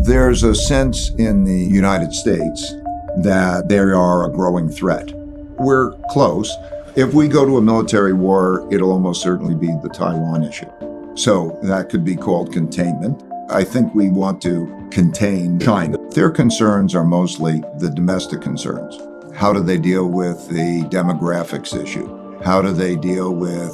There's a sense in the United States that they are a growing threat. We're close. If we go to a military war, it'll almost certainly be the Taiwan issue. So that could be called containment. I think we want to contain China. Their concerns are mostly the domestic concerns. How do they deal with the demographics issue? How do they deal with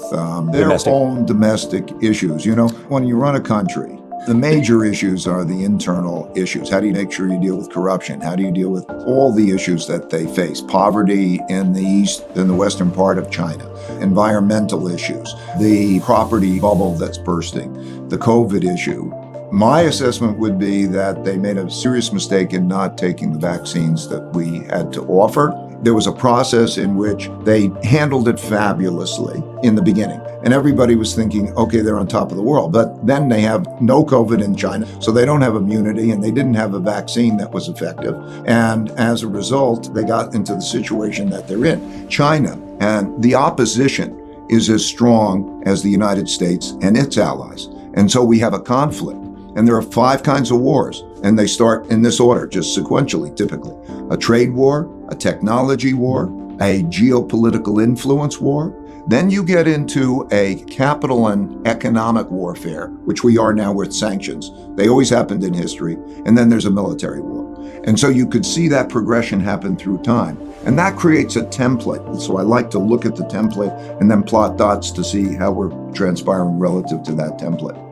their own domestic issues? You know, when you run a country, the major issues are the internal issues. How do you make sure you deal with corruption? How do you deal with all the issues that they face? Poverty in the east, in the western part of China, environmental issues, the property bubble that's bursting, the COVID issue. My assessment would be that they made a serious mistake in not taking the vaccines that we had to offer. There was a process in which they handled it fabulously in the beginning. And everybody was thinking, okay, they're on top of the world. But then they have no COVID in China, so they don't have immunity, and they didn't have a vaccine that was effective. And as a result, they got into the situation that they're in. China and the opposition is as strong as the United States and its allies. And so we have a conflict. And there are 5 kinds of wars, and they start in this order, just sequentially, typically. A trade war, a technology war, a geopolitical influence war. Then you get into a capital and economic warfare, which we are now with sanctions. They always happened in history. And then there's a military war. And so you could see that progression happen through time. And that creates a template. So I like to look at the template and then plot dots to see how we're transpiring relative to that template.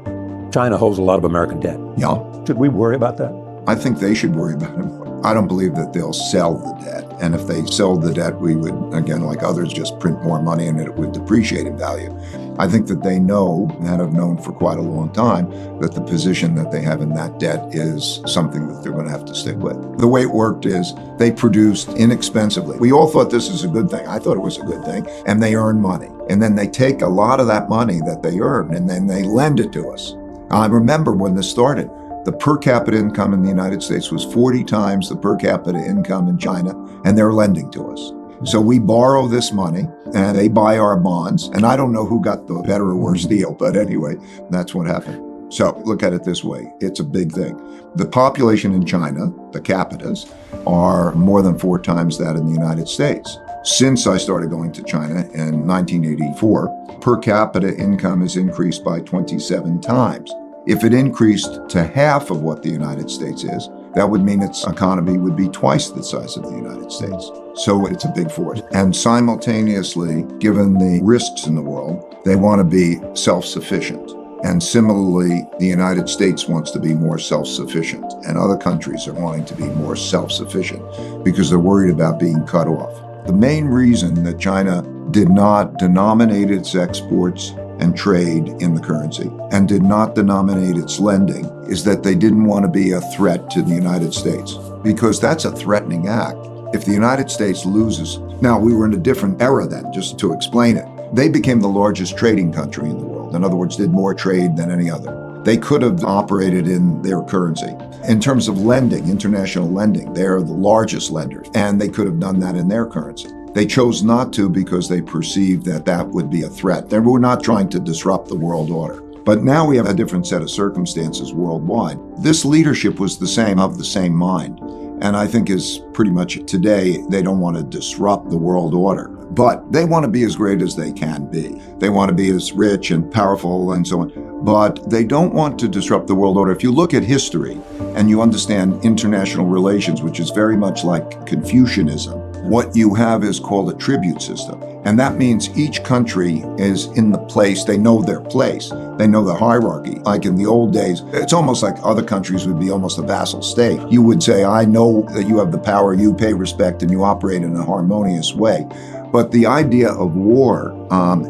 China holds a lot of American debt. Yeah. Should we worry about that? I think they should worry about it. I don't believe that they'll sell the debt. And if they sold the debt, we would, again, like others, just print more money and it would depreciate in value. I think that they know, and have known for quite a long time, that the position that they have in that debt is something that they're going to have to stick with. The way it worked is they produced inexpensively. We all thought this is a good thing. I thought it was a good thing. And they earn money. And then they take a lot of that money that they earn and then they lend it to us. I remember when this started, the per capita income in the United States was 40 times the per capita income in China, and they're lending to us. So we borrow this money, and they buy our bonds, and I don't know who got the better or worse deal, but anyway, that's what happened. So look at it this way, it's a big thing. The population in China, the capitas, are more than 4 times that in the United States. Since I started going to China in 1984, per capita income has increased by 27 times. If it increased to half of what the United States is, that would mean its economy would be twice the size of the United States. So it's a big force. And simultaneously, given the risks in the world, they want to be self-sufficient. And similarly, the United States wants to be more self-sufficient, and other countries are wanting to be more self-sufficient because they're worried about being cut off. The main reason that China did not denominate its exports and trade in the currency and did not denominate its lending is that they didn't want to be a threat to the United States, because that's a threatening act. If the United States loses, now we were in a different era then, just to explain it. They became the largest trading country in the world. In other words, did more trade than any other. They could have operated in their currency. In terms of lending, international lending, they're the largest lenders, and they could have done that in their currency. They chose not to because they perceived that that would be a threat. They were not trying to disrupt the world order. But now we have a different set of circumstances worldwide. This leadership was the same, of the same mind. And I think is pretty much today, they don't want to disrupt the world order. But they want to be as great as they can be. They want to be as rich and powerful and so on. But they don't want to disrupt the world order. If you look at history and you understand international relations, which is very much like Confucianism, what you have is called a tribute system. And that means each country is in the place, they know their place, they know the hierarchy. Like in the old days, it's almost like other countries would be almost a vassal state. You would say, I know that you have the power, you pay respect, and you operate in a harmonious way. But the idea of war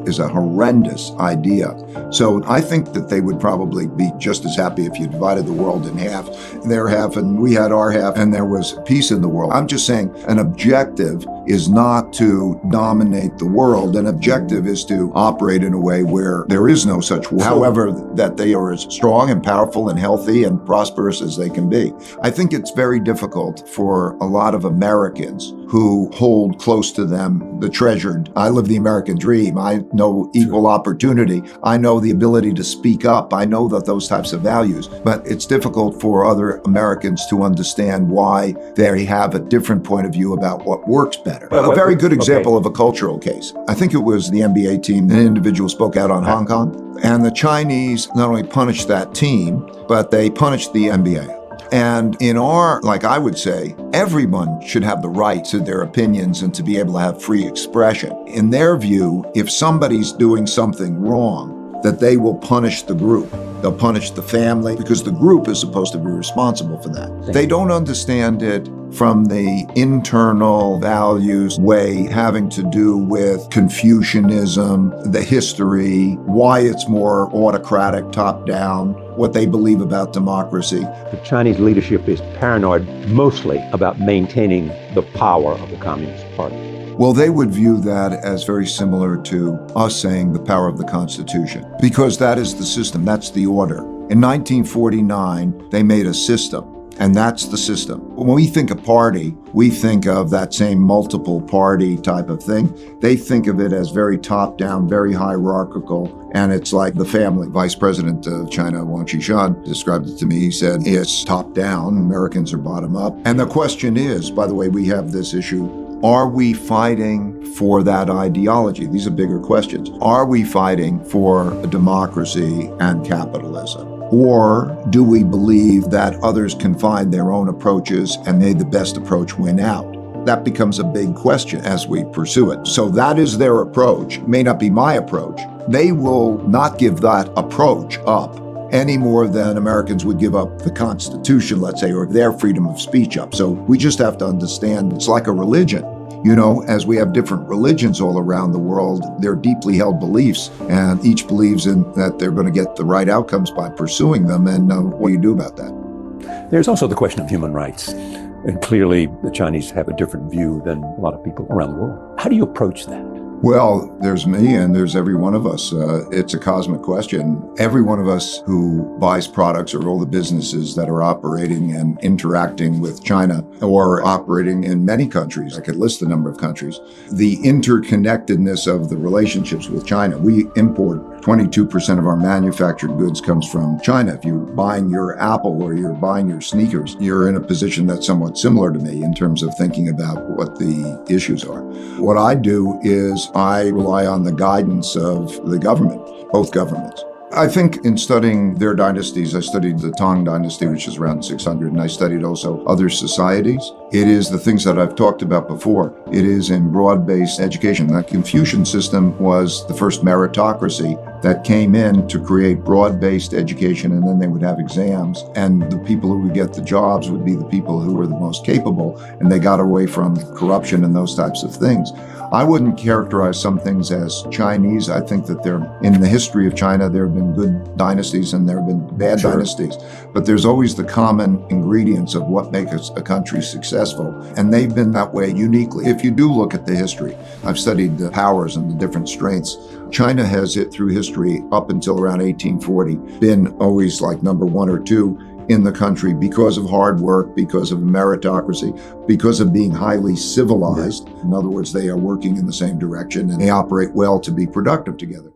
is a horrendous idea. So I think that they would probably be just as happy if you divided the world in half, their half and we had our half, and there was peace in the world. I'm just saying an objective is not to dominate the world. An objective is to operate in a way where there is no such war. However, that they are as strong and powerful and healthy and prosperous as they can be. I think it's very difficult for a lot of Americans who hold close to them the treasured. I live the American dream. I know equal opportunity. I know the ability to speak up. I know that those types of values. But it's difficult for other Americans to understand why they have a different point of view about what works better. A very good example of a cultural case. I think it was the NBA team. An individual spoke out on Hong Kong. And the Chinese not only punished that team, but they punished the NBA. And in our, like I would say, everyone should have the right to their opinions and to be able to have free expression. In their view, if somebody's doing something wrong, that they will punish the group. They'll punish the family because the group is supposed to be responsible for that. They don't understand it from the internal values way having to do with Confucianism, the history, why it's more autocratic, top-down, what they believe about democracy. The Chinese leadership is paranoid mostly about maintaining the power of the Communist Party. Well, they would view that as very similar to us saying the power of the Constitution, because that is the system, that's the order. In 1949, they made a system. And that's the system. When we think of party, we think of that same multiple party type of thing. They think of it as very top-down, very hierarchical, and it's like the family. Vice President of China, Wang Qishan, described it to me. He said, it's top-down, Americans are bottom-up. And the question is, by the way, we have this issue, are we fighting for that ideology? These are bigger questions. Are we fighting for a democracy and capitalism? Or do we believe that others can find their own approaches and may the best approach win out? That becomes a big question as we pursue it. So that is their approach. It may not be my approach. They will not give that approach up any more than Americans would give up the Constitution, let's say, or their freedom of speech up. So we just have to understand it's like a religion. You know, as we have different religions all around the world, they're deeply held beliefs, and each believes in that they're going to get the right outcomes by pursuing them. And what do you do about that? There's also the question of human rights. And clearly, the Chinese have a different view than a lot of people around the world. How do you approach that? Well, there's me and there's every one of us. It's a cosmic question. Every one of us who buys products, or all the businesses that are operating and interacting with China or operating in many countries, I could list the number of countries, the interconnectedness of the relationships with China. We import 22% of our manufactured goods comes from China. If you're buying your Apple or you're buying your sneakers, you're in a position that's somewhat similar to me in terms of thinking about what the issues are. What I do is I rely on the guidance of the government, both governments. I think in studying their dynasties, I studied the Tang dynasty, which is around 600, and I studied also other societies. It is the things that I've talked about before. It is in broad-based education. That Confucian system was the first meritocracy that came in to create broad-based education, and then they would have exams, and the people who would get the jobs would be the people who were the most capable, and they got away from corruption and those types of things. I wouldn't characterize some things as Chinese. I think that in the history of China, there have been good dynasties and there have been bad dynasties, but there's always the common ingredients of what makes a country successful, and they've been that way uniquely. If you do look at the history, I've studied the powers and the different strengths. China has, through history up until around 1840, been always like number one or two in the country because of hard work, because of meritocracy, because of being highly civilized. In other words, they are working in the same direction and they operate well to be productive together.